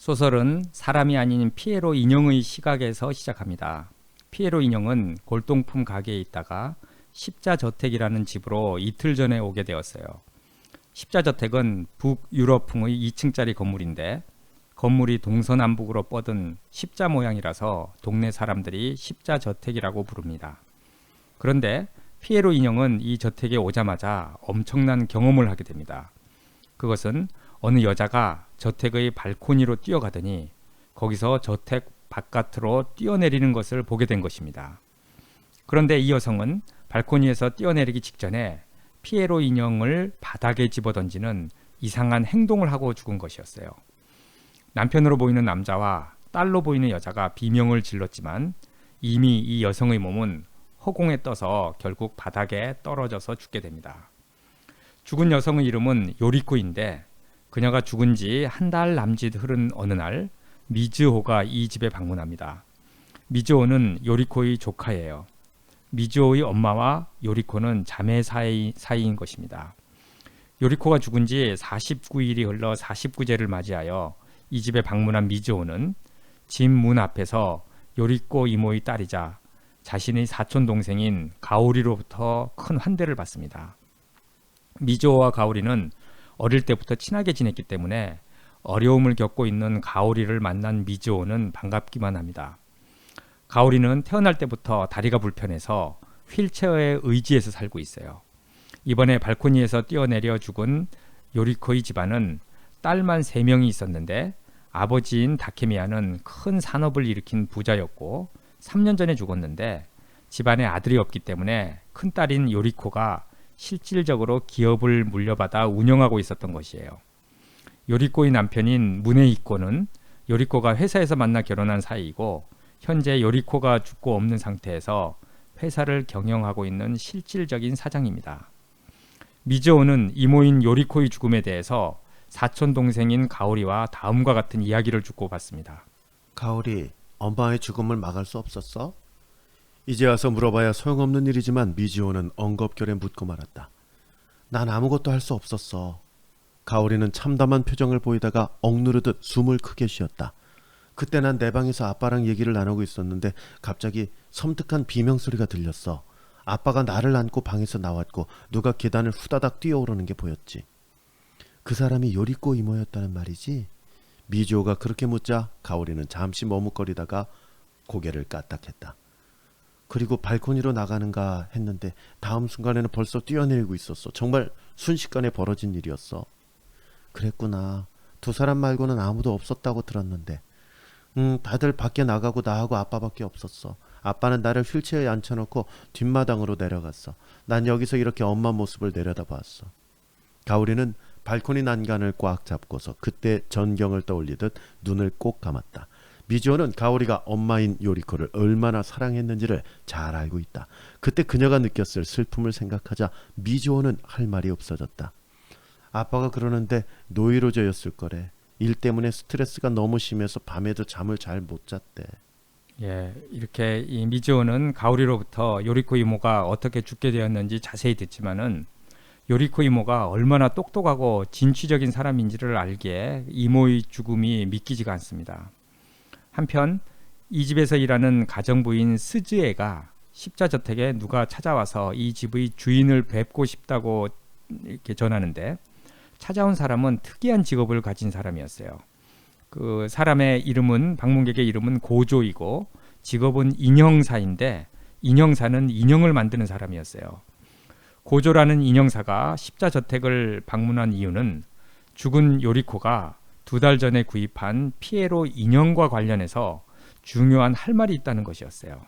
소설은 사람이 아닌 피에로 인형의 시각에서 시작합니다. 피에로 인형은 골동품 가게에 있다가 십자저택이라는 집으로 이틀 전에 오게 되었어요. 십자저택은 북유럽풍의 2층짜리 건물인데 건물이 동서남북으로 뻗은 십자 모양이라서 동네 사람들이 십자저택이라고 부릅니다. 그런데 피에로 인형은 이 저택에 오자마자 엄청난 경험을 하게 됩니다. 그것은 어느 여자가 저택의 발코니로 뛰어가더니 거기서 저택 바깥으로 뛰어내리는 것을 보게 된 것입니다. 그런데 이 여성은 발코니에서 뛰어내리기 직전에 피에로 인형을 바닥에 집어던지는 이상한 행동을 하고 죽은 것이었어요. 남편으로 보이는 남자와 딸로 보이는 여자가 비명을 질렀지만 이미 이 여성의 몸은 허공에 떠서 결국 바닥에 떨어져서 죽게 됩니다. 죽은 여성의 이름은 요리코인데 그녀가 죽은 지 한 달 남짓 흐른 어느 날 미즈호가 이 집에 방문합니다. 미즈호는 요리코의 조카예요. 미즈호의 엄마와 요리코는 자매 사이인 것입니다. 요리코가 죽은 지 49일이 흘러 49제를 맞이하여 이 집에 방문한 미즈호는 집 문 앞에서 요리코 이모의 딸이자 자신의 사촌 동생인 가오리로부터 큰 환대를 받습니다. 미즈호와 가오리는 어릴 때부터 친하게 지냈기 때문에 어려움을 겪고 있는 가오리를 만난 미즈호는 반갑기만 합니다. 가오리는 태어날 때부터 다리가 불편해서 휠체어에 의지해서 살고 있어요. 이번에 발코니에서 뛰어내려 죽은 요리코의 집안은 딸만 3명이 있었는데 아버지인 다케미야는 큰 산업을 일으킨 부자였고 3년 전에 죽었는데 집안에 아들이 없기 때문에 큰딸인 요리코가 실질적으로 기업을 물려받아 운영하고 있었던 것이에요. 요리코의 남편인 무네이코는 요리코가 회사에서 만나 결혼한 사이이고 현재 요리코가 죽고 없는 상태에서 회사를 경영하고 있는 실질적인 사장입니다. 미즈호는 이모인 요리코의 죽음에 대해서 사촌 동생인 가오리와 다음과 같은 이야기를 주고받습니다. 가오리, 엄마의 죽음을 막을 수 없었어? 이제 와서 물어봐야 소용없는 일이지만 미지호는 엉겁결에 묻고 말았다. 난 아무것도 할 수 없었어. 가오리는 참담한 표정을 보이다가 억누르듯 숨을 크게 쉬었다. 그때 난 내 방에서 아빠랑 얘기를 나누고 있었는데 갑자기 섬뜩한 비명소리가 들렸어. 아빠가 나를 안고 방에서 나왔고 누가 계단을 후다닥 뛰어오르는 게 보였지. 그 사람이 요리코 이모였다는 말이지? 미지호가 그렇게 묻자 가오리는 잠시 머뭇거리다가 고개를 까딱했다. 그리고 발코니로 나가는가 했는데 다음 순간에는 벌써 뛰어내리고 있었어. 정말 순식간에 벌어진 일이었어. 그랬구나. 두 사람 말고는 아무도 없었다고 들었는데. 다들 밖에 나가고 나하고 아빠밖에 없었어. 아빠는 나를 휠체어에 앉혀놓고 뒷마당으로 내려갔어. 난 여기서 이렇게 엄마 모습을 내려다봤어. 가오리는 발코니 난간을 꽉 잡고서 그때 전경을 떠올리듯 눈을 꼭 감았다. 미지호는 가오리가 엄마인 요리코를 얼마나 사랑했는지를 잘 알고 있다. 그때 그녀가 느꼈을 슬픔을 생각하자 미지호는 할 말이 없어졌다. 아빠가 그러는데 노이로제였을 거래. 일 때문에 스트레스가 너무 심해서 밤에도 잠을 잘 못 잤대. 이렇게 이 미지호는 가오리로부터 요리코 이모가 어떻게 죽게 되었는지 자세히 듣지만은 요리코 이모가 얼마나 똑똑하고 진취적인 사람인지를 알기에 이모의 죽음이 믿기지가 않습니다. 한편 이 집에서 일하는 가정부인 스즈에가 십자저택에 누가 찾아와서 이 집의 주인을 뵙고 싶다고 이렇게 전하는데 찾아온 사람은 특이한 직업을 가진 사람이었어요. 그 사람의 이름은 방문객의 이름은 고조이고 직업은 인형사인데 인형사는 인형을 만드는 사람이었어요. 고조라는 인형사가 십자저택을 방문한 이유는 죽은 요리코가 2달 전에 구입한 피에로 인형과 관련해서 중요한 할 말이 있다는 것이었어요.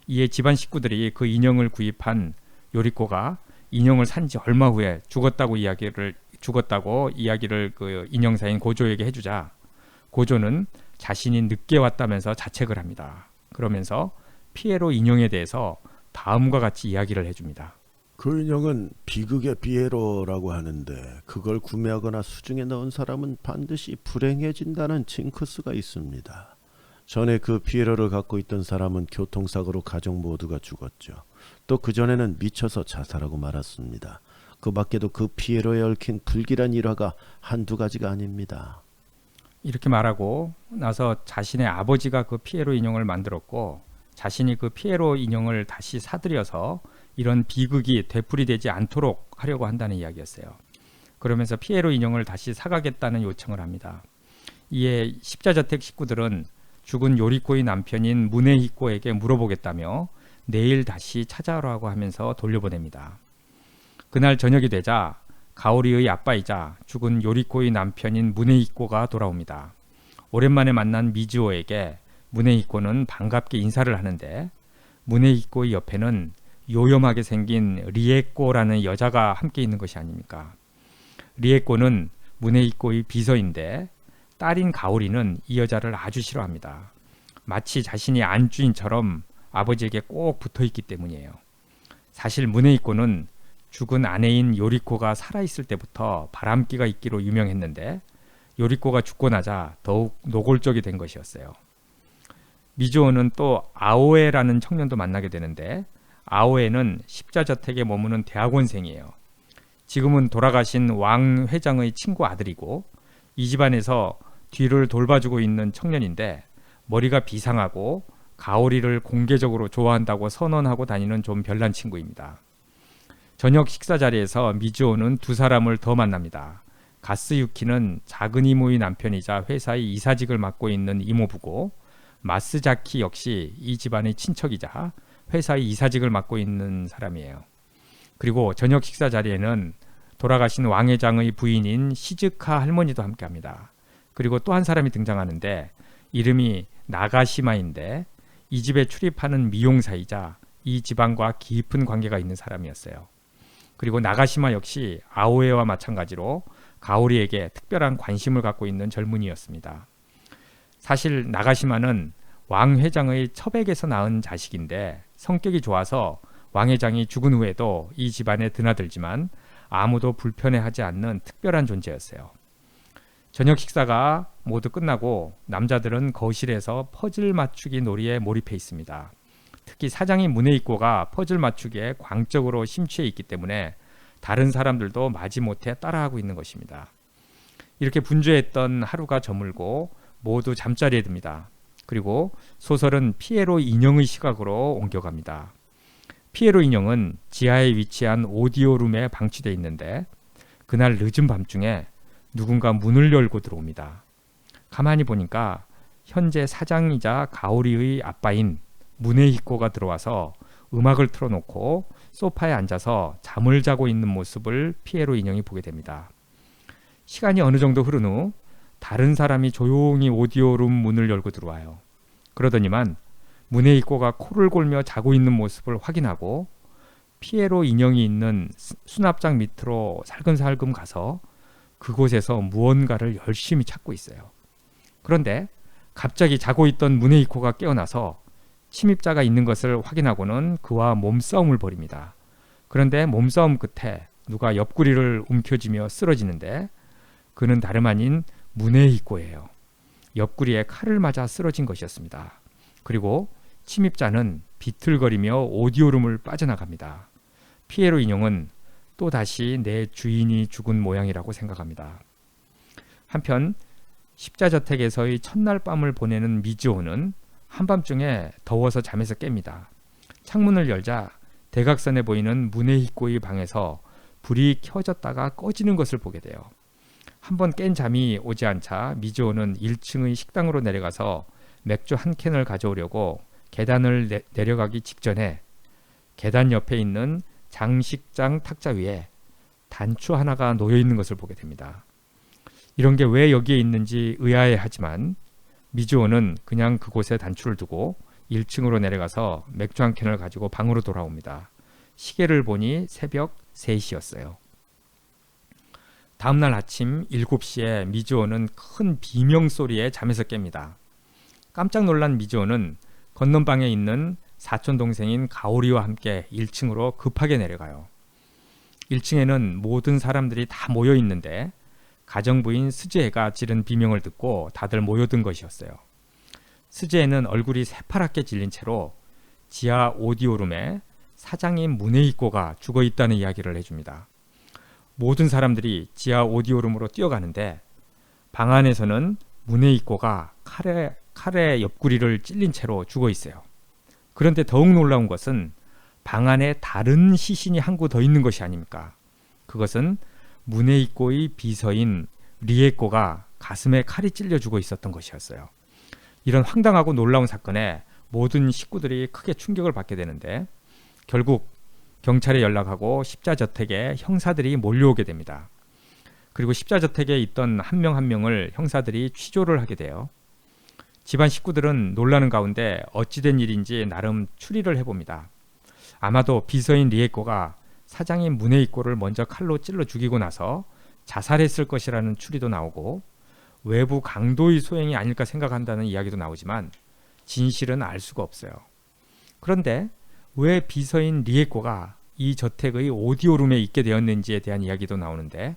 이에 집안 식구들이 그 인형을 구입한 요리코가 인형을 산 지 얼마 후에 죽었다고 이야기를 그 인형사인 고조에게 해주자 고조는 자신이 늦게 왔다면서 자책을 합니다. 그러면서 피에로 인형에 대해서 다음과 같이 이야기를 해줍니다. 그 인형은 비극의 피에로라고 하는데 그걸 구매하거나 수중에 넣은 사람은 반드시 불행해진다는 징크스가 있습니다. 전에 그 피에로를 갖고 있던 사람은 교통사고로 가족 모두가 죽었죠. 또 그전에는 미쳐서 자살하고 말았습니다. 그 밖에도 그 피에로에 얽힌 불길한 일화가 한두 가지가 아닙니다. 이렇게 말하고 나서 자신의 아버지가 그 피에로 인형을 만들었고 자신이 그 피에로 인형을 다시 사들여서 이런 비극이 되풀이되지 않도록 하려고 한다는 이야기였어요. 그러면서 피에로 인형을 다시 사가겠다는 요청을 합니다. 이에 십자저택 식구들은 죽은 요리코의 남편인 무네히코에게 물어보겠다며 내일 다시 찾아오라고 하면서 돌려보냅니다. 그날 저녁이 되자 가오리의 아빠이자 죽은 요리코의 남편인 무네히코가 돌아옵니다. 오랜만에 만난 미즈오에게 무네히코는 반갑게 인사를 하는데 무네히코의 옆에는 요염하게 생긴 리에꼬라는 여자가 함께 있는 것이 아닙니까? 리에꼬는 무네히코의 비서인데 딸인 가오리는 이 여자를 아주 싫어합니다. 마치 자신이 안주인처럼 아버지에게 꼭 붙어있기 때문이에요. 사실 무네히코는 죽은 아내인 요리코가 살아있을 때부터 바람기가 있기로 유명했는데 요리코가 죽고 나자 더욱 노골적이 된 것이었어요. 미즈오는 또 아오에라는 청년도 만나게 되는데 아오에는 십자저택에 머무는 대학원생이에요. 지금은 돌아가신 왕 회장의 친구 아들이고 이 집안에서 뒤를 돌봐주고 있는 청년인데 머리가 비상하고 가오리를 공개적으로 좋아한다고 선언하고 다니는 좀 별난 친구입니다. 저녁 식사 자리에서 미즈오는 두 사람을 더 만납니다. 가스유키는 작은 이모의 남편이자 회사의 이사직을 맡고 있는 이모부고 마스자키 역시 이 집안의 친척이자 회사의 이사직을 맡고 있는 사람이에요. 그리고 저녁 식사 자리에는 돌아가신 왕 회장의 부인인 시즈카 할머니도 함께합니다. 그리고 또 한 사람이 등장하는데 이름이 나가시마인데 이 집에 출입하는 미용사이자 이 집안과 깊은 관계가 있는 사람이었어요. 그리고 나가시마 역시 아오에와 마찬가지로 가오리에게 특별한 관심을 갖고 있는 젊은이였습니다. 사실 나가시마는 왕 회장의 첩에게서 낳은 자식인데 성격이 좋아서 왕 회장이 죽은 후에도 이 집안에 드나들지만 아무도 불편해하지 않는 특별한 존재였어요. 저녁 식사가 모두 끝나고 남자들은 거실에서 퍼즐 맞추기 놀이에 몰입해 있습니다. 특히 사장인 무네히코가 퍼즐 맞추기에 광적으로 심취해 있기 때문에 다른 사람들도 마지못해 따라하고 있는 것입니다. 이렇게 분주했던 하루가 저물고 모두 잠자리에 듭니다. 그리고 소설은 피에로 인형의 시각으로 옮겨갑니다. 피에로 인형은 지하에 위치한 오디오룸에 방치되어 있는데 그날 늦은 밤중에 누군가 문을 열고 들어옵니다. 가만히 보니까 현재 사장이자 가오리의 아빠인 무네히코가 들어와서 음악을 틀어놓고 소파에 앉아서 잠을 자고 있는 모습을 피에로 인형이 보게 됩니다. 시간이 어느 정도 흐른 후 다른 사람이 조용히 오디오룸 문을 열고 들어와요. 그러더니만 무네히코가 코를 골며 자고 있는 모습을 확인하고 피에로 인형이 있는 수납장 밑으로 살금살금 가서 그곳에서 무언가를 열심히 찾고 있어요. 그런데 갑자기 자고 있던 무네히코가 깨어나서 침입자가 있는 것을 확인하고는 그와 몸싸움을 벌입니다. 그런데 몸싸움 끝에 누가 옆구리를 움켜쥐며 쓰러지는데 그는 다름 아닌 무네히코예요. 옆구리에 칼을 맞아 쓰러진 것이었습니다. 그리고 침입자는 비틀거리며 오디오룸을 빠져나갑니다. 피에로 인형은 또다시 내 주인이 죽은 모양이라고 생각합니다. 한편 십자저택에서의 첫날 밤을 보내는 미즈오는 한밤중에 더워서 잠에서 깹니다. 창문을 열자 대각선에 보이는 무네히코의 방에서 불이 켜졌다가 꺼지는 것을 보게 돼요. 한번 깬 잠이 오지 않자 미즈오는 1층의 식당으로 내려가서 맥주 한 캔을 가져오려고 계단을 내려가기 직전에 계단 옆에 있는 장식장 탁자 위에 단추 하나가 놓여 있는 것을 보게 됩니다. 이런 게 왜 여기에 있는지 의아해하지만 미즈오는 그냥 그곳에 단추를 두고 1층으로 내려가서 맥주 한 캔을 가지고 방으로 돌아옵니다. 시계를 보니 새벽 3시였어요. 다음날 아침 7시에 미즈오는 큰 비명소리에 잠에서 깹니다. 깜짝 놀란 미즈오는 건넌방에 있는 사촌 동생인 가오리와 함께 1층으로 급하게 내려가요. 1층에는 모든 사람들이 다 모여 있는데 가정부인 스즈에가 지른 비명을 듣고 다들 모여든 것이었어요. 스즈에는 얼굴이 새파랗게 질린 채로 지하 오디오룸에 사장인 무네히코가 죽어 있다는 이야기를 해줍니다. 모든 사람들이 지하 오디오룸으로 뛰어가는데 방 안에서는 문에이꼬가 칼에 옆구리를 찔린 채로 죽어 있어요. 그런데 더욱 놀라운 것은 방 안에 다른 시신이 한 구 더 있는 것이 아닙니까? 그것은 문에이꼬의 비서인 리에꼬가 가슴에 칼이 찔려 죽어 있었던 것이었어요. 이런 황당하고 놀라운 사건에 모든 식구들이 크게 충격을 받게 되는데 결국 경찰에 연락하고 십자저택에 형사들이 몰려오게 됩니다. 그리고 십자저택에 있던 한 명 한 명을 형사들이 취조를 하게 돼요. 집안 식구들은 놀라는 가운데 어찌된 일인지 나름 추리를 해봅니다. 아마도 비서인 리에꼬가 사장인 문에이꼬를 먼저 칼로 찔러 죽이고 나서 자살했을 것이라는 추리도 나오고 외부 강도의 소행이 아닐까 생각한다는 이야기도 나오지만 진실은 알 수가 없어요. 그런데 왜 비서인 리에꼬가 이 저택의 오디오룸에 있게 되었는지에 대한 이야기도 나오는데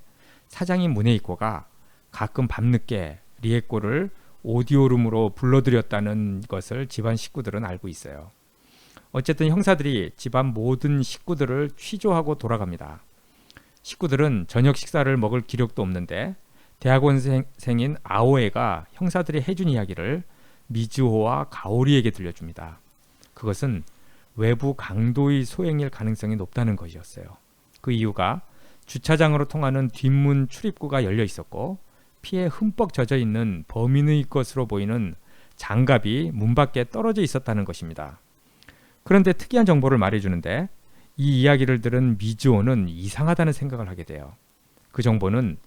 사장인 문에이꼬가 가끔 밤늦게 리에꼬를 오디오룸으로 불러들였다는 것을 집안 식구들은 알고 있어요. 어쨌든 형사들이 집안 모든 식구들을 취조하고 돌아갑니다. 식구들은 저녁 식사를 먹을 기력도 없는데 대학원생인 아오에가 형사들이 해준 이야기를 미즈호와 가오리에게 들려줍니다. 그것은 외부 강도의 소행일 가능성이 높다는 것이었어요. 그 이유가 주차장으로 통하는 뒷문 출입구가 열려 있었고 피에 흠뻑 젖어 있는 범인의 것으로 보이는 장갑이 문 밖에 떨어져 있었다는 것입니다. 그런데 특이한 정보를 말해주는데 이 이야기를 들은 미즈오는 이상하다는 생각을 하게 돼요. 그 정보는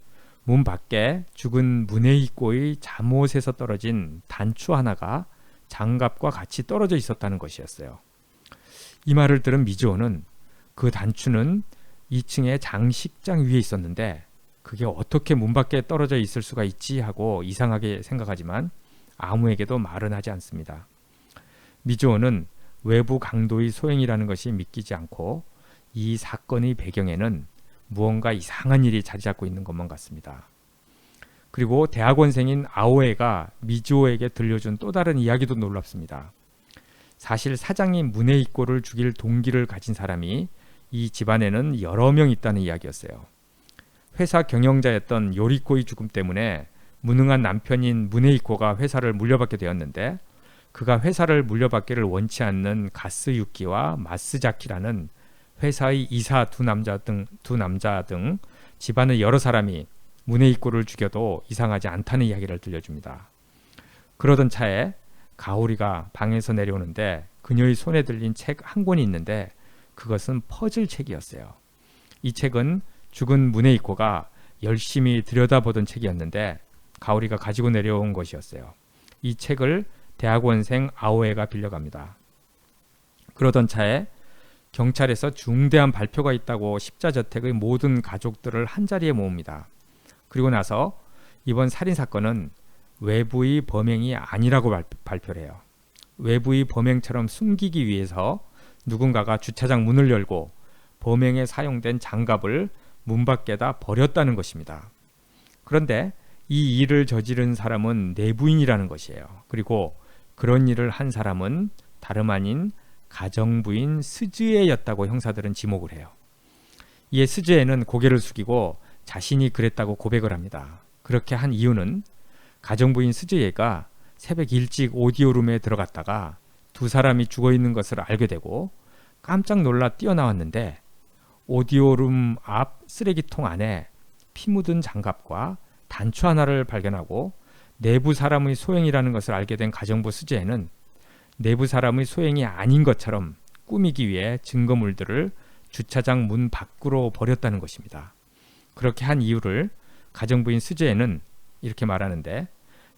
문 밖에 죽은 문에이꼬의 잠옷에서 떨어진 단추 하나가 장갑과 같이 떨어져 있었다는 것이었어요. 이 말을 들은 미즈오는 그 단추는 2층의 장식장 위에 있었는데 그게 어떻게 문 밖에 떨어져 있을 수가 있지 하고 이상하게 생각하지만 아무에게도 말은 하지 않습니다. 미즈오는 외부 강도의 소행이라는 것이 믿기지 않고 이 사건의 배경에는 무언가 이상한 일이 자리 잡고 있는 것만 같습니다. 그리고 대학원생인 아오에가 미즈오에게 들려준 또 다른 이야기도 놀랍습니다. 사실 사장인 문에이꼬를 죽일 동기를 가진 사람이 이 집안에는 여러 명 있다는 이야기였어요. 회사 경영자였던 요리코의 죽음 때문에 무능한 남편인 문에이코가 회사를 물려받게 되었는데 그가 회사를 물려받기를 원치 않는 가스유키와 마스자키라는 회사의 이사 두 남자 등 집안의 여러 사람이 문에이꼬를 죽여도 이상하지 않다는 이야기를 들려줍니다. 그러던 차에 가오리가 방에서 내려오는데 그녀의 손에 들린 책 한 권이 있는데 그것은 퍼즐 책이었어요. 이 책은 죽은 문에이꼬가 열심히 들여다보던 책이었는데 가오리가 가지고 내려온 것이었어요. 이 책을 대학원생 아오에가 빌려갑니다. 그러던 차에 경찰에서 중대한 발표가 있다고 십자저택의 모든 가족들을 한자리에 모읍니다. 그리고 나서 이번 살인사건은 외부의 범행이 아니라고 발표를 해요. 외부의 범행처럼 숨기기 위해서 누군가가 주차장 문을 열고 범행에 사용된 장갑을 문 밖에다 버렸다는 것입니다. 그런데 이 일을 저지른 사람은 내부인이라는 것이에요. 그리고 그런 일을 한 사람은 다름 아닌 가정부인 스즈에였다고 형사들은 지목을 해요. 이에 스즈에는 고개를 숙이고 자신이 그랬다고 고백을 합니다. 그렇게 한 이유는 가정부인 스즈에가 새벽 일찍 오디오룸에 들어갔다가 두 사람이 죽어 있는 것을 알게 되고 깜짝 놀라 뛰어나왔는데 오디오룸 앞 쓰레기통 안에 피 묻은 장갑과 단추 하나를 발견하고 내부 사람의 소행이라는 것을 알게 된 가정부 스즈에는 내부 사람의 소행이 아닌 것처럼 꾸미기 위해 증거물들을 주차장 문 밖으로 버렸다는 것입니다. 그렇게 한 이유를 가정부인 스즈에는 이렇게 말하는데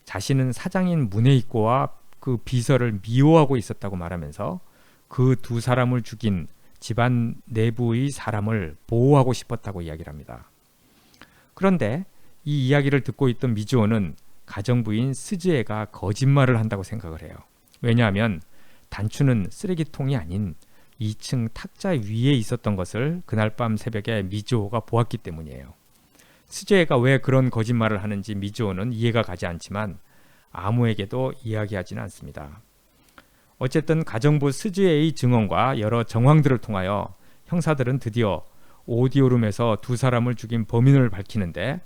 자신은 사장인 문에이꼬와 그 비서를 미워하고 있었다고 말하면서 그 두 사람을 죽인 집안 내부의 사람을 보호하고 싶었다고 이야기를 합니다. 그런데 이 이야기를 듣고 있던 미즈오는 가정부인 스즈에가 거짓말을 한다고 생각을 해요. 왜냐하면 단추는 쓰레기통이 아닌 2층 탁자 위에 있었던 것을 그날 밤 새벽에 미즈오가 보았기 때문이에요. 스즈에가 왜 그런 거짓말을 하는지 미즈오는 이해가 가지 않지만 아무에게도 이야기하지는 않습니다. 어쨌든 가정부 스즈에의 증언과 여러 정황들을 통하여 형사들은 드디어 오디오룸에서 두 사람을 죽인 범인을 밝히는데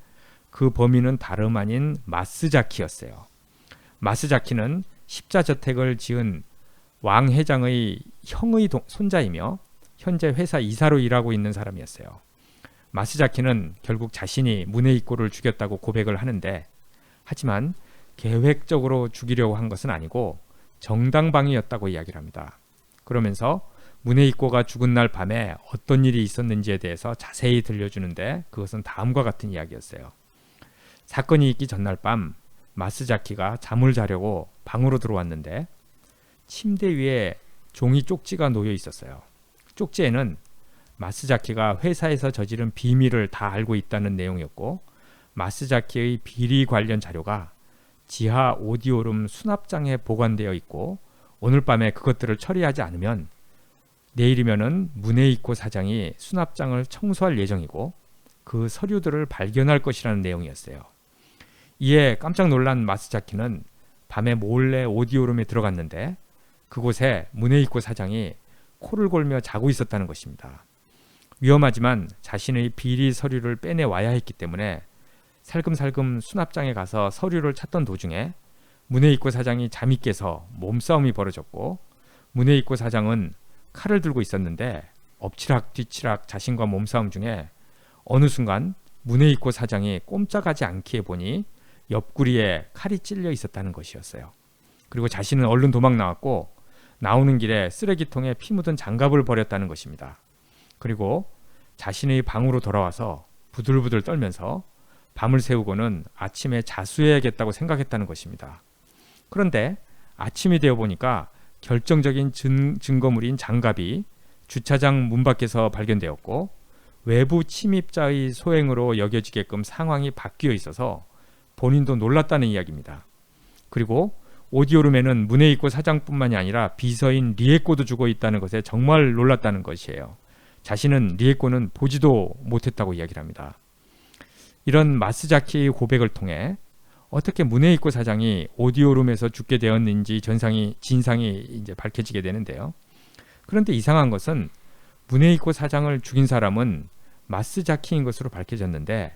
그 범인은 다름 아닌 마스자키였어요. 마스자키는 십자저택을 지은 왕 회장의 형의 손자이며 현재 회사 이사로 일하고 있는 사람이었어요. 마스자키는 결국 자신이 문에이코를 죽였다고 고백을 하는데, 하지만 계획적으로 죽이려고 한 것은 아니고 정당방위였다고 이야기를 합니다. 그러면서 문에이코가 죽은 날 밤에 어떤 일이 있었는지에 대해서 자세히 들려주는데, 그것은 다음과 같은 이야기였어요. 사건이 있기 전날 밤 마스자키가 잠을 자려고 방으로 들어왔는데 침대 위에 종이 쪽지가 놓여 있었어요. 쪽지에는 마스자키가 회사에서 저지른 비밀을 다 알고 있다는 내용이었고, 마스자키의 비리 관련 자료가 지하 오디오룸 수납장에 보관되어 있고, 오늘 밤에 그것들을 처리하지 않으면 내일이면은 문에이코 사장이 수납장을 청소할 예정이고 그 서류들을 발견할 것이라는 내용이었어요. 이에 깜짝 놀란 마스자키는 밤에 몰래 오디오룸에 들어갔는데 그곳에 문에이코 사장이 코를 골며 자고 있었다는 것입니다. 위험하지만 자신의 비리 서류를 빼내와야 했기 때문에 살금살금 수납장에 가서 서류를 찾던 도중에 문에이코 사장이 잠이 깨서 몸싸움이 벌어졌고, 문에이코 사장은 칼을 들고 있었는데 엎치락뒤치락 자신과 몸싸움 중에 어느 순간 문에이코 사장이 꼼짝하지 않기에 보니 옆구리에 칼이 찔려 있었다는 것이었어요. 그리고 자신은 얼른 도망 나왔고 나오는 길에 쓰레기통에 피 묻은 장갑을 버렸다는 것입니다. 그리고 자신의 방으로 돌아와서 부들부들 떨면서 밤을 새우고는 아침에 자수해야겠다고 생각했다는 것입니다. 그런데 아침이 되어 보니까 결정적인 증거물인 장갑이 주차장 문 밖에서 발견되었고, 외부 침입자의 소행으로 여겨지게끔 상황이 바뀌어 있어서 본인도 놀랐다는 이야기입니다. 그리고 오디오룸에는 문에이코 사장뿐만이 아니라 비서인 리에코도 죽어 있다는 것에 정말 놀랐다는 것이에요. 자신은 리에코는 보지도 못했다고 이야기를 합니다. 이런 마스자키의 고백을 통해 어떻게 문에이코 사장이 오디오룸에서 죽게 되었는지 진상이 이제 밝혀지게 되는데요. 그런데 이상한 것은 문에이코 사장을 죽인 사람은 마스자키인 것으로 밝혀졌는데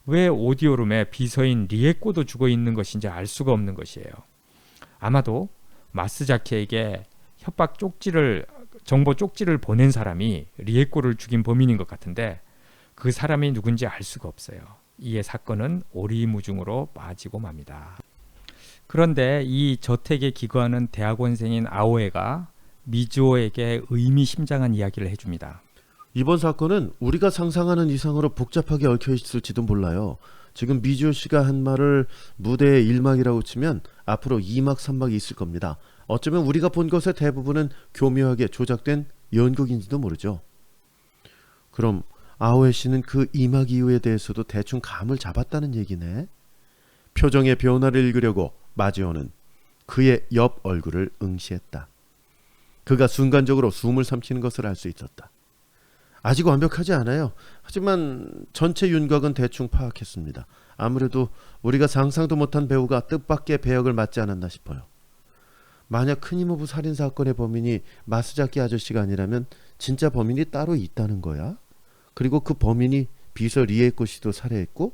왜 오디오룸에 비서인 리에코도 죽어 있는 것인지 알 수가 없는 것이에요. 아마도 마스자키에게 정보 쪽지를 보낸 사람이 리에코를 죽인 범인인 것 같은데 그 사람이 누군지 알 수가 없어요. 이에 사건은 오리무중으로 빠지고 맙니다. 그런데 이 저택에 기거하는 대학원생인 아오에가 미즈오에게 의미심장한 이야기를 해줍니다. 이번 사건은 우리가 상상하는 이상으로 복잡하게 얽혀 있을지도 몰라요. 지금 미주오 씨가 한 말을 무대의 1막이라고 치면 앞으로 2막, 3막이 있을 겁니다. 어쩌면 우리가 본 것의 대부분은 교묘하게 조작된 연극인지도 모르죠. 그럼 아오에 씨는 그 2막 이유에 대해서도 대충 감을 잡았다는 얘기네. 표정의 변화를 읽으려고 마지오는 그의 옆 얼굴을 응시했다. 그가 순간적으로 숨을 삼키는 것을 알 수 있었다. 아직 완벽하지 않아요. 하지만 전체 윤곽은 대충 파악했습니다. 아무래도 우리가 상상도 못한 배우가 뜻밖의 배역을 맡지 않았나 싶어요. 만약 크니모부 살인사건의 범인이 마스자키 아저씨가 아니라면 진짜 범인이 따로 있다는 거야? 그리고 그 범인이 비서 리에코 씨도 살해했고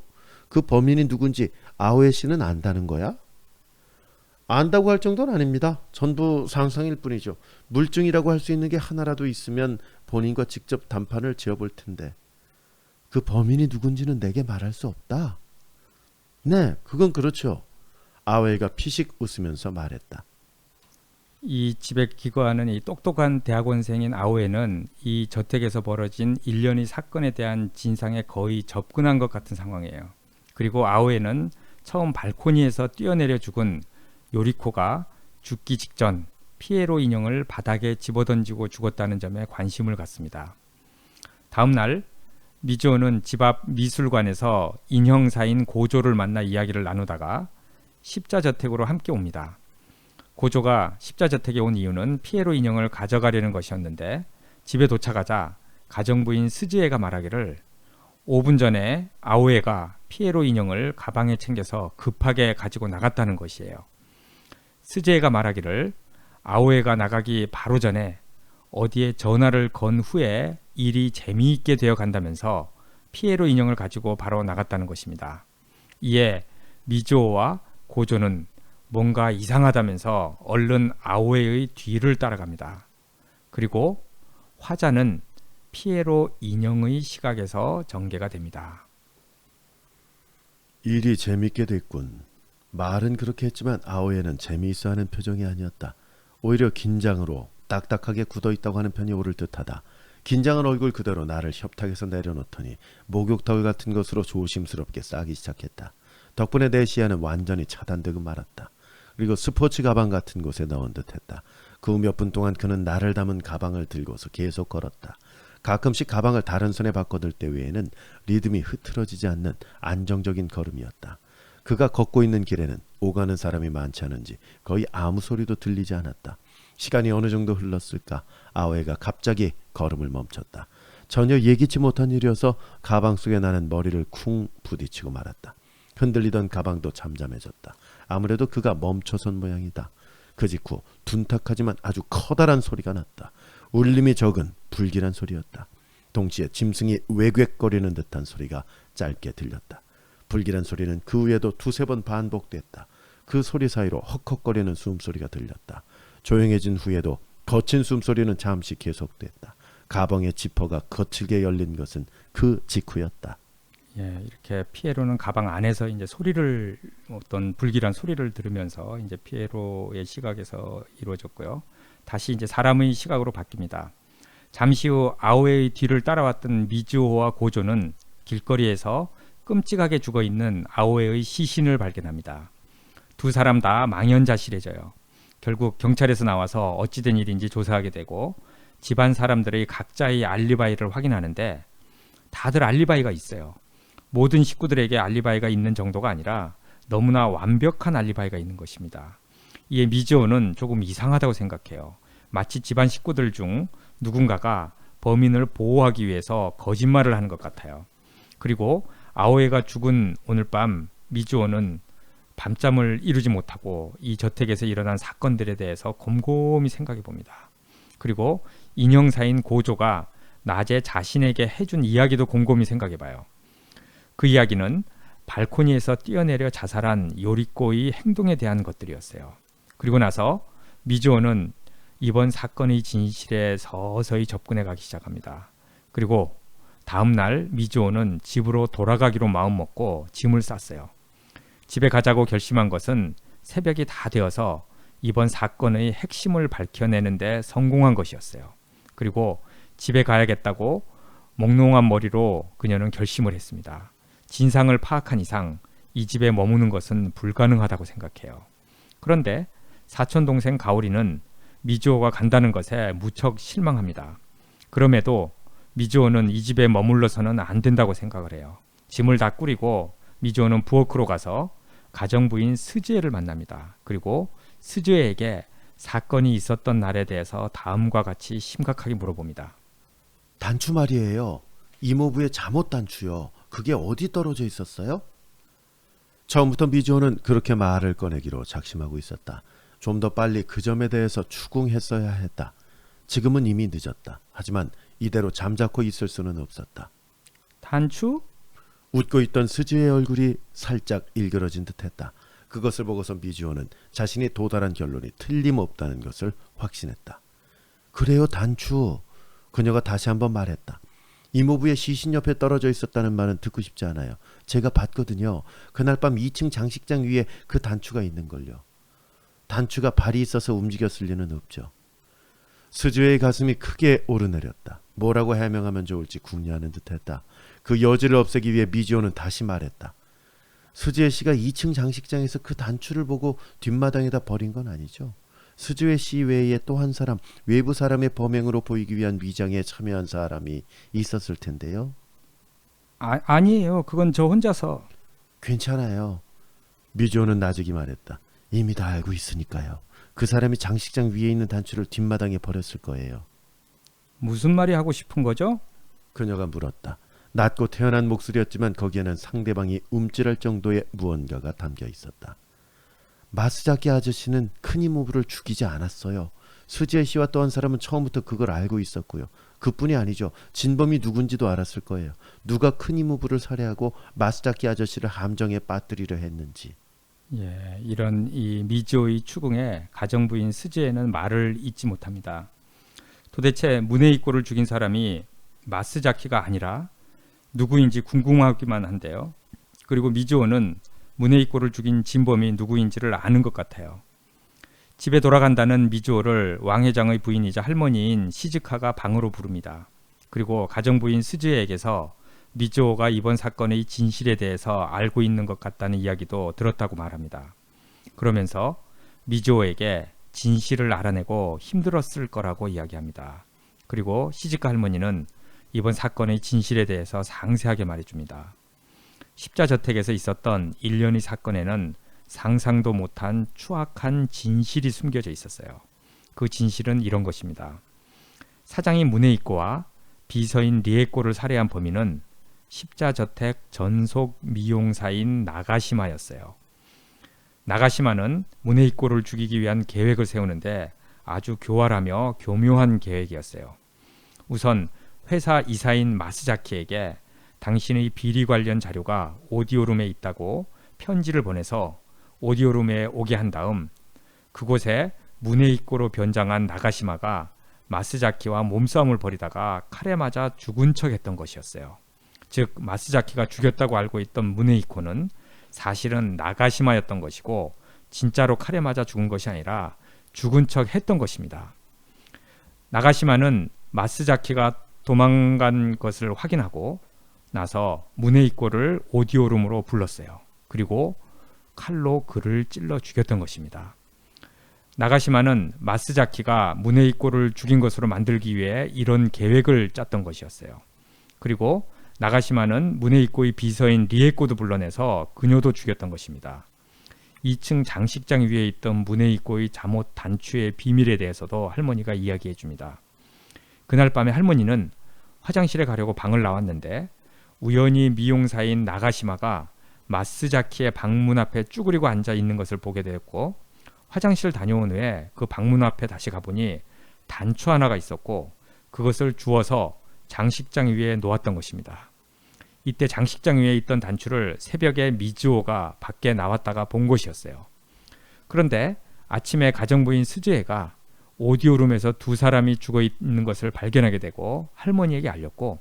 그 범인이 누군지 아오에 씨는 안다는 거야? 안다고 할 정도는 아닙니다. 전부 상상일 뿐이죠. 물증이라고 할 수 있는 게 하나라도 있으면 본인과 직접 단판을 지어볼 텐데 그 범인이 누군지는 내게 말할 수 없다. 네, 그건 그렇죠. 아오에가 피식 웃으면서 말했다. 이 집에 기거하는 이 똑똑한 대학원생인 아오에는 이 저택에서 벌어진 일련의 사건에 대한 진상에 거의 접근한 것 같은 상황이에요. 그리고 아오에는 처음 발코니에서 뛰어내려 죽은 요리코가 죽기 직전 피에로 인형을 바닥에 집어던지고 죽었다는 점에 관심을 갖습니다. 다음 날 미즈오는 집 앞 미술관에서 인형사인 고조를 만나 이야기를 나누다가 십자저택으로 함께 옵니다. 고조가 십자저택에 온 이유는 피에로 인형을 가져가려는 것이었는데 집에 도착하자 가정부인 스즈에가 말하기를 5분 전에 아오에가 피에로 인형을 가방에 챙겨서 급하게 가지고 나갔다는 것이에요. 스즈에가 말하기를 아오에가 나가기 바로 전에 어디에 전화를 건 후에 일이 재미있게 되어 간다면서 피에로 인형을 가지고 바로 나갔다는 것입니다. 이에 미즈오와 고조는 뭔가 이상하다면서 얼른 아오에의 뒤를 따라갑니다. 그리고 화자는 피에로 인형의 시각에서 전개가 됩니다. 일이 재밌게 됐군. 말은 그렇게 했지만 아오에는 재미있어하는 표정이 아니었다. 오히려 긴장으로 딱딱하게 굳어있다고 하는 편이 옳을 듯하다. 긴장한 얼굴 그대로 나를 협탁에서 내려놓더니 목욕터울 같은 것으로 조심스럽게 싸기 시작했다. 덕분에 내 시야는 완전히 차단되고 말았다. 그리고 스포츠 가방 같은 곳에 넣은 듯했다. 그 후 몇 분 동안 그는 나를 담은 가방을 들고서 계속 걸었다. 가끔씩 가방을 다른 손에 바꿔들 때 외에는 리듬이 흐트러지지 않는 안정적인 걸음이었다. 그가 걷고 있는 길에는 오가는 사람이 많지 않은지 거의 아무 소리도 들리지 않았다. 시간이 어느 정도 흘렀을까? 아오에가 갑자기 걸음을 멈췄다. 전혀 예기치 못한 일이어서 가방 속에 나는 머리를 쿵 부딪히고 말았다. 흔들리던 가방도 잠잠해졌다. 아무래도 그가 멈춰선 모양이다. 그 직후 둔탁하지만 아주 커다란 소리가 났다. 울림이 적은 불길한 소리였다. 동시에 짐승이 외괴거리는 듯한 소리가 짧게 들렸다. 불길한 소리는 그 후에도 두세 번 반복됐다. 그 소리 사이로 헉헉거리는 숨소리가 들렸다. 조용해진 후에도 거친 숨소리는 잠시 계속됐다. 가방의 지퍼가 거칠게 열린 것은 그 직후였다. 예, 이렇게 피에로는 가방 안에서 이제 소리를 어떤 불길한 소리를 들으면서 이제 피에로의 시각에서 이루어졌고요. 다시 이제 사람의 시각으로 바뀝니다. 잠시 후 아오에의 뒤를 따라왔던 미즈오와 고조는 길거리에서 끔찍하게 죽어 있는 아오에의 시신을 발견합니다. 두 사람 다 망연자실해져요. 결국 경찰에서 나와서 어찌된 일인지 조사하게 되고 집안 사람들의 각자의 알리바이를 확인하는데 다들 알리바이가 있어요. 모든 식구들에게 알리바이가 있는 정도가 아니라 너무나 완벽한 알리바이가 있는 것입니다. 이에 미즈오는 조금 이상하다고 생각해요. 마치 집안 식구들 중 누군가가 범인을 보호하기 위해서 거짓말을 하는 것 같아요. 그리고 아오에가 죽은 오늘 밤 미즈오는 밤잠을 이루지 못하고 이 저택에서 일어난 사건들에 대해서 곰곰이 생각해 봅니다. 그리고 인형사인 고조가 낮에 자신에게 해준 이야기도 곰곰이 생각해 봐요. 그 이야기는 발코니에서 뛰어내려 자살한 요리코의 행동에 대한 것들이었어요. 그리고 나서 미즈오는 이번 사건의 진실에 서서히 접근해 가기 시작합니다. 그리고 다음 날 미즈오는 집으로 돌아가기로 마음먹고 짐을 쌌어요. 집에 가자고 결심한 것은 새벽이 다 되어서 이번 사건의 핵심을 밝혀내는 데 성공한 것이었어요. 그리고 집에 가야겠다고 몽롱한 머리로 그녀는 결심을 했습니다. 진상을 파악한 이상 이 집에 머무는 것은 불가능하다고 생각해요. 그런데 사촌 동생 가오리는 미즈오가 간다는 것에 무척 실망합니다. 그럼에도 미즈오는 이 집에 머물러서는 안 된다고 생각을 해요. 짐을 다 꾸리고 미즈오는 부엌으로 가서 가정부인 스즈에를 만납니다. 그리고 스즈에에게 사건이 있었던 날에 대해서 다음과 같이 심각하게 물어봅니다. 단추 말이에요. 이모부의 잠옷 단추요. 그게 어디 떨어져 있었어요? 처음부터 미즈오는 그렇게 말을 꺼내기로 작심하고 있었다. 좀 더 빨리 그 점에 대해서 추궁했어야 했다. 지금은 이미 늦었다. 하지만 이대로 잠자코 있을 수는 없었다. 단추? 웃고 있던 스즈의 얼굴이 살짝 일그러진 듯했다. 그것을 보고서 미즈오는 자신이 도달한 결론이 틀림없다는 것을 확신했다. 그래요, 단추. 그녀가 다시 한번 말했다. 이모부의 시신 옆에 떨어져 있었다는 말은 듣고 싶지 않아요. 제가 봤거든요. 그날 밤 2층 장식장 위에 그 단추가 있는걸요. 단추가 발이 있어서 움직였을 리는 없죠. 스즈의 가슴이 크게 오르내렸다. 뭐라고 해명하면 좋을지 궁리하는 듯했다. 그 여지를 없애기 위해 미즈오는 다시 말했다. 스즈의 씨가 2층 장식장에서 그 단추를 보고 뒷마당에다 버린 건 아니죠. 스즈의 씨 외에 또 한 사람, 외부 사람의 범행으로 보이기 위한 위장에 참여한 사람이 있었을 텐데요. 아니에요. 그건 저 혼자서. 괜찮아요. 미즈오는 나직이 말했다. 이미 다 알고 있으니까요. 그 사람이 장식장 위에 있는 단추를 뒷마당에 버렸을 거예요. 무슨 말이 하고 싶은 거죠? 그녀가 물었다. 낮고 태연한 목소리였지만 거기에는 상대방이 움찔할 정도의 무언가가 담겨 있었다. 마스자키 아저씨는 큰 이모부를 죽이지 않았어요. 스지혜 씨와 또 한 사람은 처음부터 그걸 알고 있었고요. 그뿐이 아니죠. 진범이 누군지도 알았을 거예요. 누가 큰 이모부를 살해하고 마스다키 아저씨를 함정에 빠뜨리려 했는지. 예, 이런 이 미지오의 추궁에 가정부인 스즈에는 말을 잇지 못합니다. 도대체 무네이코를 죽인 사람이 마스자키가 아니라 누구인지 궁금하기만 한데요. 그리고 미지오는 무네이코를 죽인 진범이 누구인지를 아는 것 같아요. 집에 돌아간다는 미지오를 왕 회장의 부인이자 할머니인 시즈카가 방으로 부릅니다. 그리고 가정부인 스즈에에게서 미지오가 이번 사건의 진실에 대해서 알고 있는 것 같다는 이야기도 들었다고 말합니다. 그러면서 미지오에게 진실을 알아내고 힘들었을 거라고 이야기합니다. 그리고 시즈카 할머니는 이번 사건의 진실에 대해서 상세하게 말해줍니다. 십자저택에서 있었던 일련의 사건에는 상상도 못한 추악한 진실이 숨겨져 있었어요. 그 진실은 이런 것입니다. 사장인 무네이코와 비서인 리에코를 살해한 범인은 십자저택 전속 미용사인 나가시마였어요. 나가시마는 무네이코를 죽이기 위한 계획을 세우는데 아주 교활하며 교묘한 계획이었어요. 우선 회사 이사인 마스자키에게 당신의 비리 관련 자료가 오디오룸에 있다고 편지를 보내서 오디오룸에 오게 한 다음 그곳에 무네이코로 변장한 나가시마가 마스자키와 몸싸움을 벌이다가 칼에 맞아 죽은 척했던 것이었어요. 즉 마스자키가 죽였다고 알고 있던 무네이코는 사실은 나가시마였던 것이고 진짜로 칼에 맞아 죽은 것이 아니라 죽은 척 했던 것입니다. 나가시마는 마스자키가 도망간 것을 확인하고 나서 무네이코를 오디오룸으로 불렀어요. 그리고 칼로 그를 찔러 죽였던 것입니다. 나가시마는 마스자키가 무네이코를 죽인 것으로 만들기 위해 이런 계획을 짰던 것이었어요. 그리고 나가시마는 무네이코의 비서인 리에코도 불러내서 그녀도 죽였던 것입니다. 2층 장식장 위에 있던 무네이코의 잠옷 단추의 비밀에 대해서도 할머니가 이야기해 줍니다. 그날 밤에 할머니는 화장실에 가려고 방을 나왔는데 우연히 미용사인 나가시마가 마스자키의 방문 앞에 쭈그리고 앉아 있는 것을 보게 되었고 화장실 다녀온 후에 그 방문 앞에 다시 가보니 단추 하나가 있었고 그것을 주워서 장식장 위에 놓았던 것입니다. 이때 장식장 위에 있던 단추를 새벽에 미즈오가 밖에 나왔다가 본 것이었어요. 그런데 아침에 가정부인 스즈에가 오디오룸에서 두 사람이 죽어 있는 것을 발견하게 되고 할머니에게 알렸고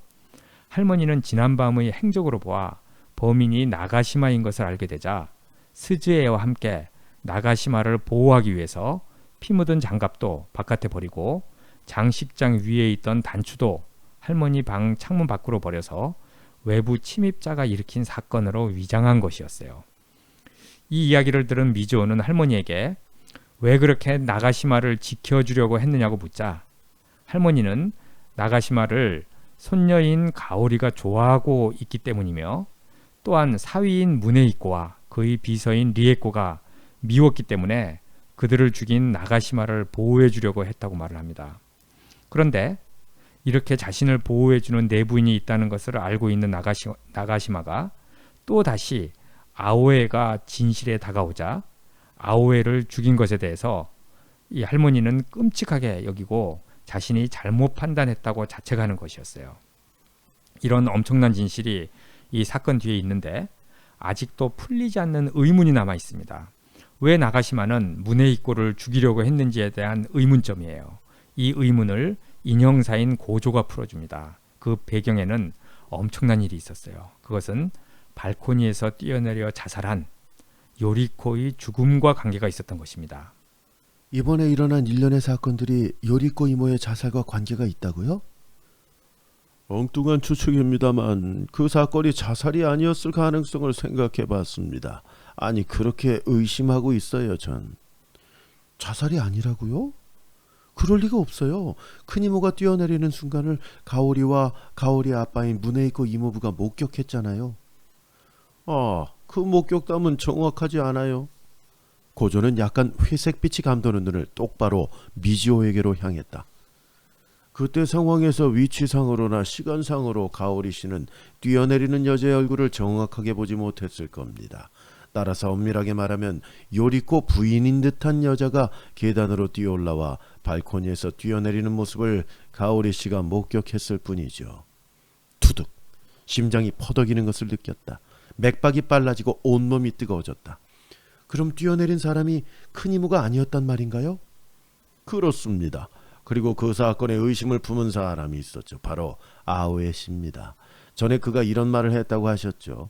할머니는 지난밤의 행적으로 보아 범인이 나가시마인 것을 알게 되자 스즈에와 함께 나가시마를 보호하기 위해서 피 묻은 장갑도 바깥에 버리고 장식장 위에 있던 단추도 할머니 방 창문 밖으로 버려서 외부 침입자가 일으킨 사건으로 위장한 것이었어요. 이 이야기를 들은 미즈오는 할머니에게 왜 그렇게 나가시마를 지켜주려고 했느냐고 묻자 할머니는 나가시마를 손녀인 가오리가 좋아하고 있기 때문이며 또한 사위인 무네이코와 그의 비서인 리에코가 미웠기 때문에 그들을 죽인 나가시마를 보호해 주려고 했다고 말을 합니다. 그런데 이렇게 자신을 보호해주는 내부인이 있다는 것을 알고 있는 나가시마가 또다시 아오에가 진실에 다가오자 아오에를 죽인 것에 대해서 이 할머니는 끔찍하게 여기고 자신이 잘못 판단했다고 자책하는 것이었어요. 이런 엄청난 진실이 이 사건 뒤에 있는데 아직도 풀리지 않는 의문이 남아 있습니다. 왜 나가시마는 무네이코를 죽이려고 했는지에 대한 의문점이에요. 이 의문을 인형사인 고조가 풀어줍니다. 그 배경에는 엄청난 일이 있었어요. 그것은 발코니에서 뛰어내려 자살한 요리코의 죽음과 관계가 있었던 것입니다. 이번에 일어난 일련의 사건들이 요리코 이모의 자살과 관계가 있다고요? 엉뚱한 추측입니다만 그 사건이 자살이 아니었을 가능성을 생각해 봤습니다. 아니 그렇게 의심하고 있어요 전. 자살이 아니라고요? 그럴 리가 없어요. 큰 이모가 뛰어내리는 순간을 가오리와 가오리 아빠인 무네이코 이모부가 목격했잖아요. 아, 그 목격담은 정확하지 않아요. 고조는 약간 회색빛이 감도는 눈을 똑바로 미지오에게로 향했다. 그때 상황에서 위치상으로나 시간상으로 가오리 씨는 뛰어내리는 여자의 얼굴을 정확하게 보지 못했을 겁니다. 따라서 엄밀하게 말하면 요리코 부인인 듯한 여자가 계단으로 뛰어올라와 발코니에서 뛰어내리는 모습을 가오리 씨가 목격했을 뿐이죠. 투둑. 심장이 퍼덕이는 것을 느꼈다. 맥박이 빨라지고 온몸이 뜨거워졌다. 그럼 뛰어내린 사람이 큰 이모가 아니었단 말인가요? 그렇습니다. 그리고 그 사건에 의심을 품은 사람이 있었죠. 바로 아오에 씨입니다. 전에 그가 이런 말을 했다고 하셨죠.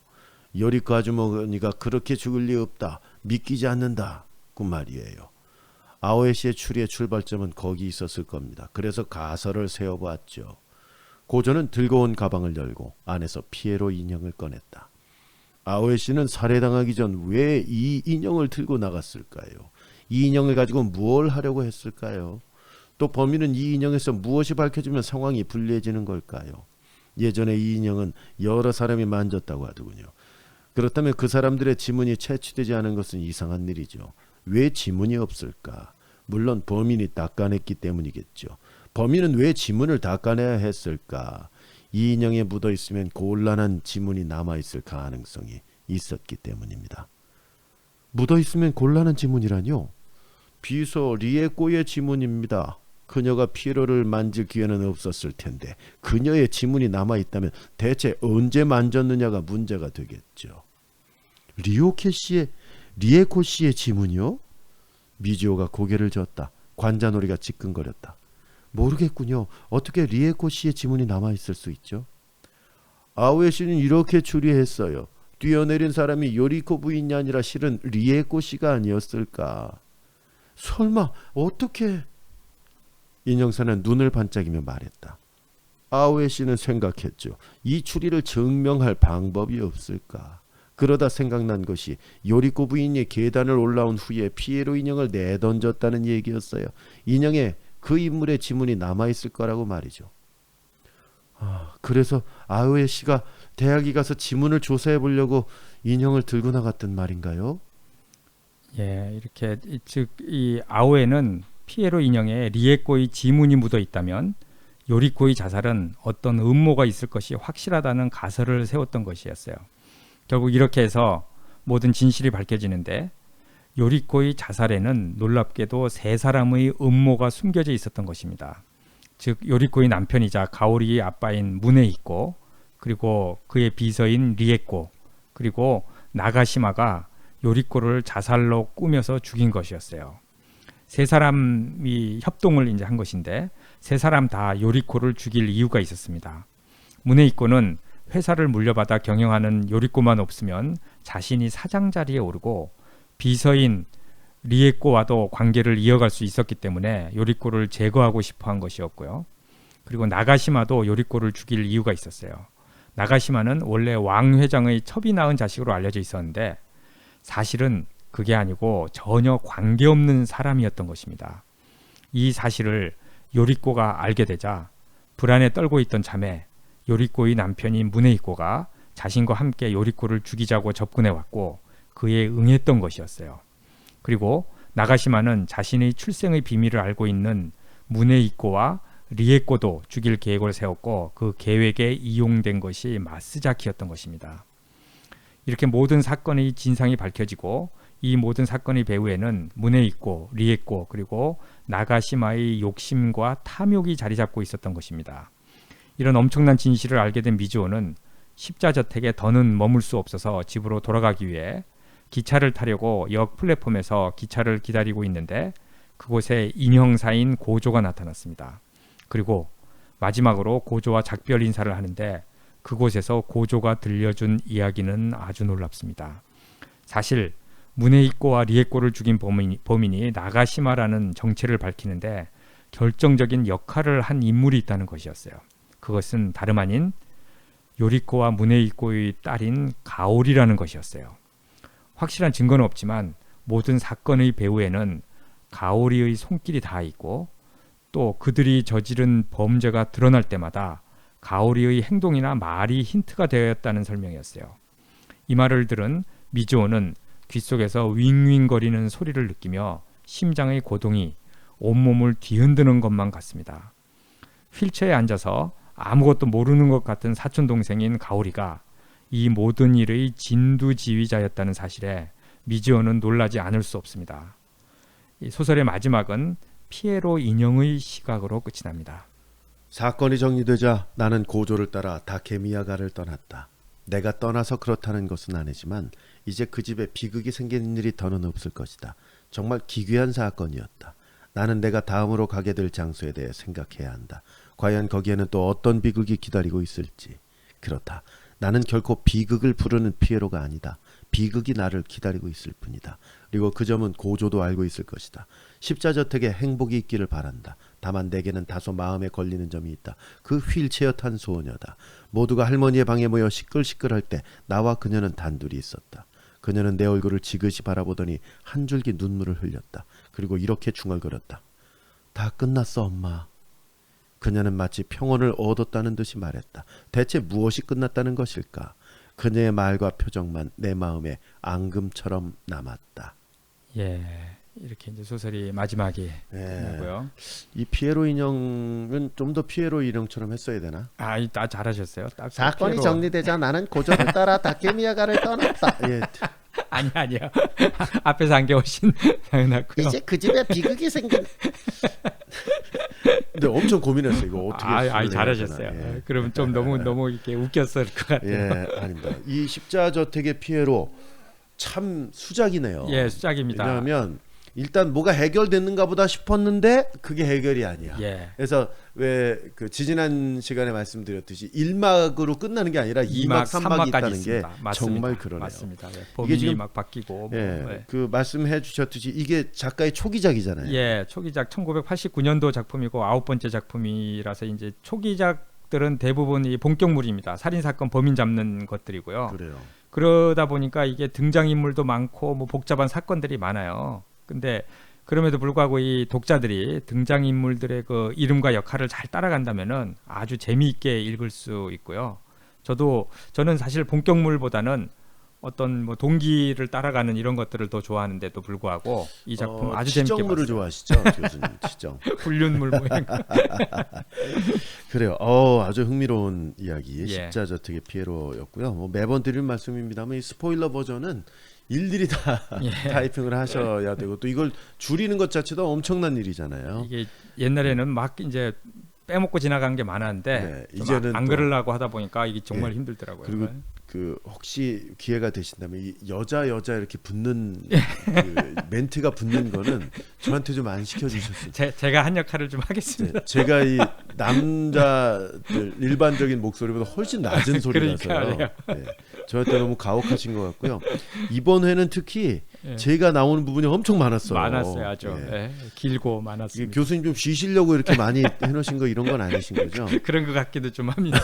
요리코 아주머니가 그렇게 죽을 리 없다. 믿기지 않는다. 그 말이에요. 아오에 씨의 추리의 출발점은 거기 있었을 겁니다. 그래서 가설을 세워보았죠. 고조는 들고 온 가방을 열고 안에서 피에로 인형을 꺼냈다. 아오에 씨는 살해당하기 전 왜 이 인형을 들고 나갔을까요? 이 인형을 가지고 무엇을 하려고 했을까요? 또 범인은 이 인형에서 무엇이 밝혀지면 상황이 불리해지는 걸까요? 예전에 이 인형은 여러 사람이 만졌다고 하더군요. 그렇다면 그 사람들의 지문이 채취되지 않은 것은 이상한 일이죠. 왜 지문이 없을까? 물론 범인이 닦아냈기 때문이겠죠. 범인은 왜 지문을 닦아내야 했을까? 이 인형에 묻어 있으면 곤란한 지문이 남아있을 가능성이 있었기 때문입니다. 묻어 있으면 곤란한 지문이라뇨? 비서 리에꼬의 지문입니다. 그녀가 피에로를 만질 기회는 없었을 텐데 그녀의 지문이 남아있다면 대체 언제 만졌느냐가 문제가 되겠죠. 리에코 씨의 지문이요? 미지오가 고개를 젓다. 관자놀이가 지끈거렸다. 모르겠군요. 어떻게 리에코 씨의 지문이 남아있을 수 있죠? 아오에 씨는 이렇게 추리했어요. 뛰어내린 사람이 요리코 부인이 아니라 실은 리에코 씨가 아니었을까? 설마 어떻게? 인형사는 눈을 반짝이며 말했다. 아오에 씨는 생각했죠. 이 추리를 증명할 방법이 없을까? 그러다 생각난 것이 요리코 부인이 계단을 올라온 후에 피에로 인형을 내던졌다는 얘기였어요. 인형에 그 인물의 지문이 남아있을 거라고 말이죠. 그래서 아오에 씨가 대학에 가서 지문을 조사해 보려고 인형을 들고 나갔단 말인가요? 예, 이렇게 즉 이 아오에는 피에로 인형에 리에꼬의 지문이 묻어 있다면 요리코의 자살은 어떤 음모가 있을 것이 확실하다는 가설을 세웠던 것이었어요. 결국 이렇게 해서 모든 진실이 밝혀지는데 요리코의 자살에는 놀랍게도 세 사람의 음모가 숨겨져 있었던 것입니다. 즉 요리코의 남편이자 가오리의 아빠인 무네히코, 그리고 그의 비서인 리에꼬, 그리고 나가시마가 요리코를 자살로 꾸며서 죽인 것이었어요. 세 사람이 협동을 이제 한 것인데 세 사람 다 요리코를 죽일 이유가 있었습니다. 무네히코는 회사를 물려받아 경영하는 요리코만 없으면 자신이 사장 자리에 오르고 비서인 리에꼬와도 관계를 이어갈 수 있었기 때문에 요리코를 제거하고 싶어 한 것이었고요. 그리고 나가시마도 요리코를 죽일 이유가 있었어요. 나가시마는 원래 왕 회장의 첩이 낳은 자식으로 알려져 있었는데 사실은 그게 아니고 전혀 관계없는 사람이었던 것입니다. 이 사실을 요리코가 알게 되자 불안에 떨고 있던 참에 요리코의 남편인 무네히코가 자신과 함께 요리코를 죽이자고 접근해 왔고 그에 응했던 것이었어요. 그리고 나가시마는 자신의 출생의 비밀을 알고 있는 무네히코와 리에꼬도 죽일 계획을 세웠고 그 계획에 이용된 것이 마스자키였던 것입니다. 이렇게 모든 사건의 진상이 밝혀지고 이 모든 사건의 배후에는 무네히코, 리에꼬 그리고 나가시마의 욕심과 탐욕이 자리 잡고 있었던 것입니다. 이런 엄청난 진실을 알게 된 미즈오는 십자저택에 더는 머물 수 없어서 집으로 돌아가기 위해 기차를 타려고 역 플랫폼에서 기차를 기다리고 있는데 그곳에 인형사인 고조가 나타났습니다. 그리고 마지막으로 고조와 작별 인사를 하는데 그곳에서 고조가 들려준 이야기는 아주 놀랍습니다. 사실 무네히코와 리에꼬를 죽인 범인이 나가시마라는 정체를 밝히는데 결정적인 역할을 한 인물이 있다는 것이었어요. 그것은 다름 아닌 요리코와 무네히코의 딸인 가오리라는 것이었어요. 확실한 증거는 없지만 모든 사건의 배후에는 가오리의 손길이 다 있고 또 그들이 저지른 범죄가 드러날 때마다 가오리의 행동이나 말이 힌트가 되었다는 설명이었어요. 이 말을 들은 미즈오는 귓속에서 윙윙거리는 소리를 느끼며 심장의 고동이 온몸을 뒤흔드는 것만 같습니다. 휠체어에 앉아서 아무것도 모르는 것 같은 사촌동생인 가오리가 이 모든 일의 진두지휘자였다는 사실에 미지오는 놀라지 않을 수 없습니다. 이 소설의 마지막은 피에로 인형의 시각으로 끝이 납니다. 사건이 정리되자 나는 고조를 따라 다케미야가를 떠났다. 내가 떠나서 그렇다는 것은 아니지만 이제 그 집에 비극이 생기는 일이 더는 없을 것이다. 정말 기괴한 사건이었다. 나는 내가 다음으로 가게 될 장소에 대해 생각해야 한다. 과연 거기에는 또 어떤 비극이 기다리고 있을지. 그렇다. 나는 결코 비극을 부르는 피에로가 아니다. 비극이 나를 기다리고 있을 뿐이다. 그리고 그 점은 고조도 알고 있을 것이다. 십자저택에 행복이 있기를 바란다. 다만 내게는 다소 마음에 걸리는 점이 있다. 그 휠체어 탄 소녀다. 모두가 할머니의 방에 모여 시끌시끌할 때 나와 그녀는 단둘이 있었다. 그녀는 내 얼굴을 지그시 바라보더니 한 줄기 눈물을 흘렸다. 그리고 이렇게 중얼거렸다. 다 끝났어, 엄마. 그녀는 마치 평온을 얻었다는 듯이 말했다. 대체 무엇이 끝났다는 것일까? 그녀의 말과 표정만 내 마음에 앙금처럼 남았다. 예, 이렇게 이제 소설이 마지막이 예. 끝나고요. 이 피에로 인형은 좀 더 피에로 인형처럼 했어야 되나? 다 잘하셨어요. 딱 사건이 피에로. 정리되자 나는 고조를 따라 다케미야가를 떠났다. 예. 아니요. 앞에서 한 게 훨씬 나고요. 이제 그 집에 비극이 생긴. 근데 엄청 고민했어요. 이거 어떻게? 잘하셨어요. 예. 그럼 좀 너무 이렇게 웃겼을 것 같아요. 예, 아닙니다. 이 십자저택의 피에로 참 수작이네요. 예, 수작입니다. 왜냐하면 일단 뭐가 해결됐는가 보다 싶었는데 그게 해결이 아니야. 예. 그래서 왜 그 지지난 시간에 말씀드렸듯이 1막으로 끝나는 게 아니라 2막, 3막이 있다는 게 있습니다. 맞습니다. 정말 그러네요. 맞습니다. 예, 이게 범인이 지금 막 바뀌고 예, 그 말씀해 주셨듯이 이게 작가의 초기작이잖아요. 예, 초기작 1989년도 작품이고 9번째 작품이라서 이제 초기작들은 대부분 이 본격물입니다. 살인 사건 범인 잡는 것들이고요. 그래요. 그러다 보니까 이게 등장인물도 많고 뭐 복잡한 사건들이 많아요. 근데 그럼에도 불구하고 이 독자들이 등장인물들의 그 이름과 역할을 잘 따라간다면은 아주 재미있게 읽을 수 있고요. 저는 사실 본격물보다는 어떤 뭐 동기를 따라가는 이런 것들을 더 좋아하는데도 불구하고 이 작품 아주 재밌게 치정물을 봤어요. 좋아하시죠, 교수님? 치정. 불륜물 모양. 그래요. 아주 흥미로운 이야기. 예. 십자저택의 피에로였고요. 뭐 매번 드리는 말씀입니다만 이 스포일러 버전은 일일이 다 예. 타이핑을 하셔야 되고 또 이걸 줄이는 것 자체도 엄청난 일이잖아요. 이게 옛날에는 막 이제 빼먹고 지나간 게 많았는데 네, 좀 이제는 안 또- 그러려고 하다 보니까 이게 정말 예. 힘들더라고요. 그리고 그 혹시 기회가 되신다면 이 여자 이렇게 붙는 그 멘트가 붙는 거는 저한테 좀 안 시켜주셨어요. 제가 한 역할을 좀 하겠습니다. 제가 이 남자들 일반적인 목소리보다 훨씬 낮은 소리라서요. 그러니까요. 예, 저한테 너무 가혹하신 것 같고요. 이번 회는 특히 예. 제가 나오는 부분이 엄청 많았어요. 많았어요, 아주 예. 예, 길고 이게 많았습니다. 교수님 좀 쉬시려고 이렇게 많이 해놓으신 거 이런 건 아니신 거죠? 그런 것 같기도 좀 합니다.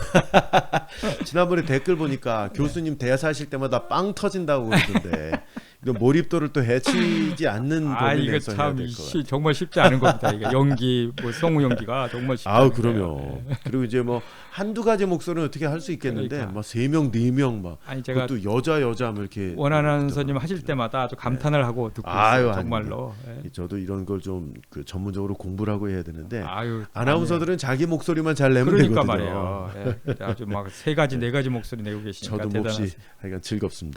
지난번에 댓글 보니까 교수님 대사하실 때마다 빵 터진다고 그러던데 이거 몰입도를 또 해치지 않는 범위 이거 내에서 해야 참 될 것 같아요. 정말 쉽지 않은 겁니다. 이게 연기, 뭐 성우 연기가 정말 쉽지 아우 않은 그럼요. 거예요. 그리고 이제 뭐 한두 가지 목소리는 어떻게 할 수 있겠는데 그러니까. 막 3명, 4명 막 아니 제가 그것도 여자 뭐 이렇게 원하는 선님 하실 때마다 아주 감탄을 하고 듣고 아유, 있어요. 정말로. 예. 저도 이런 걸 좀 그 전문적으로 공부를 하고 해야 되는데 아유, 아나운서들은 자기 목소리만 잘 내면 그러니까 되거든요. 말이에요. 예. 아주 막 3가지, 4가지 목소리 내고 계시니까 저도 대단하세요. 몹시 하여간 즐겁습니다.